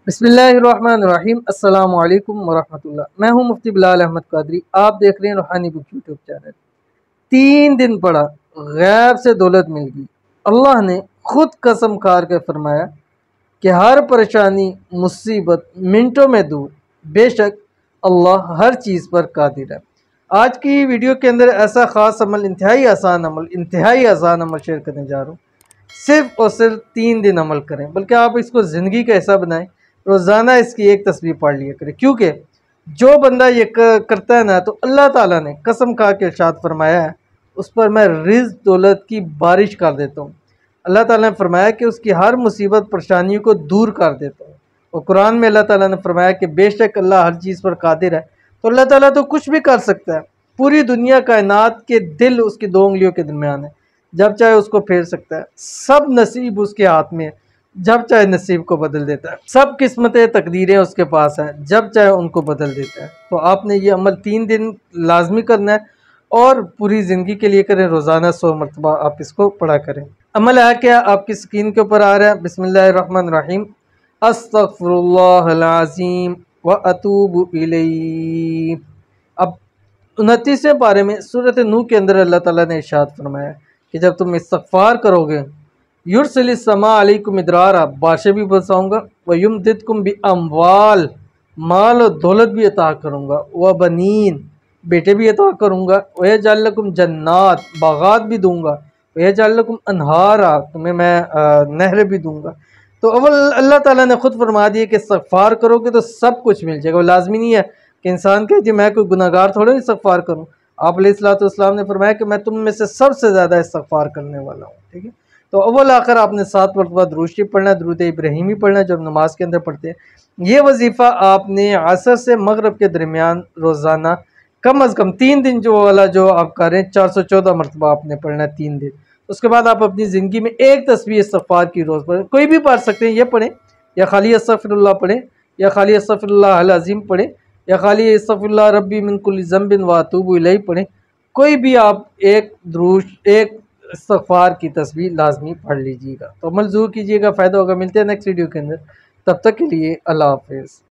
बिस्मिल्लाहिर्रहमानिर्रहीम। अस्सलाम वालेकुम वरहमतुल्लाह। मैं हूं मुफ्ती बिलाल अहमद कादरी। आप देख रहे हैं रूहानी बुक यूट्यूब चैनल। 3 दिन पढ़ा, गैब से दौलत मिल गई। अल्लाह ने खुद कसम खार के फरमाया कि हर परेशानी मुसीबत मिनटों में दूर। बेशक अल्लाह हर चीज़ पर कादिर है। आज की वीडियो के अंदर ऐसा ख़ास अमल, इंतहाई आसान अमल शेयर करने जा रहा हूँ। सिर्फ और सिर्फ 3 दिन अमल करें, बल्कि आप इसको ज़िंदगी का हिस्सा बनाएं। रोज़ाना इसकी एक तस्बीह पढ़ लिया करें, क्योंकि जो बंदा ये करता है ना, तो अल्लाह ताला ने कसम खा के इरशाद फरमाया है, उस पर मैं रिज़्क़ दौलत की बारिश कर देता हूँ। अल्लाह ताला ने फरमाया कि उसकी हर मुसीबत परेशानियों को दूर कर देता हूँ। और कुरान में अल्लाह ताला ने फरमाया कि बेशक अल्लाह हर चीज़ पर कादिर है। तो अल्लाह ताला तो कुछ भी कर सकता है। पूरी दुनिया कायनात के दिल उसकी 2 उंगलियों के दरमियान है, जब चाहे उसको फेर सकता है। सब नसीब उसके हाथ में है, जब चाहे नसीब को बदल देता है। सब किस्मतें तकदीरें उसके पास हैं, जब चाहे उनको बदल देता है। तो आपने ये अमल 3 दिन लाजमी करना है और पूरी ज़िंदगी के लिए करें। रोज़ाना 100 मरतबा आप इसको पढ़ा करें। अमल है क्या, आपकी स्क्रीन के ऊपर आ रहा है। बिस्मिल्लाहिर्रहमानिर्रहीम। अस्तगफिरुल्लाहल अज़ीम व अतूबु इलैह। अब 29वें पारे में सूरत नूह के अंदर अल्लाह ताला ने इरशाद फरमाया कि जब तुम इस्तगफार करोगे, युरसिलिस समा अलैकुम मिदरारा, बारिशें भी बरसाऊंगा, व युमदिदकुम बि अमवाल, माल और दौलत भी अता करूंगा, व बनीन, बेटे भी अता करूंगा, व यजअल लकुम जन्नात, बागात भी दूंगा, व यजअल लकुम अनहारा, तुम्हें मैं नहर भी दूंगा। तो अव्वल अल्लाह ताला ने खुद फरमा दिया कि इस्तगफार करोगे तो सब कुछ मिल जाएगा। लाजमी नहीं है कि इंसान कहे जी मैं कोई गुनाहगार थोड़ा इस्तगफार करूँ। आप अलैहिस्सलाम ने फरमाया कि मैं तुम में से सबसे ज़्यादा इस्तगफार करने वाला हूँ। ठीक है, तो अव्वल आखिर आपने 7 मरतबा दुरूद शरीफ पढ़ना है, दुरूद इब्राहिमी पढ़ना है, जो नमाज के अंदर पढ़ते हैं। ये वजीफ़ा आपने असर से मगरिब के दरमियान रोज़ाना कम अज़ कम 3 दिन जो वाला जो आप करें, 414 मरतबा आपने पढ़ना है 3 दिन। उसके बाद आप अपनी ज़िंदगी में एक तस्बीह इस्तगफार की रोज़ पढ़ें। कोई भी पढ़ सकते हैं, ये पढ़ें या खाली अस्तगफिरुल्लाह पढ़ें, या खाली अस्तगफिरुल्लाहल अज़ीम पढ़ें, या खाली अस्तगफिरुल्लाह रब्बी मिन कुल्लि ज़ंबिन व अतूबु इलैह पढ़ें। कोई भी आप एक इस्तगफार की तस्बीह लाजमी पढ़ लीजिएगा। तो अमल ज़रूर कीजिएगा, फ़ायदा होगा। मिलते हैं नेक्स्ट वीडियो के अंदर, तब तक के लिए अल्लाह हाफ़िज़।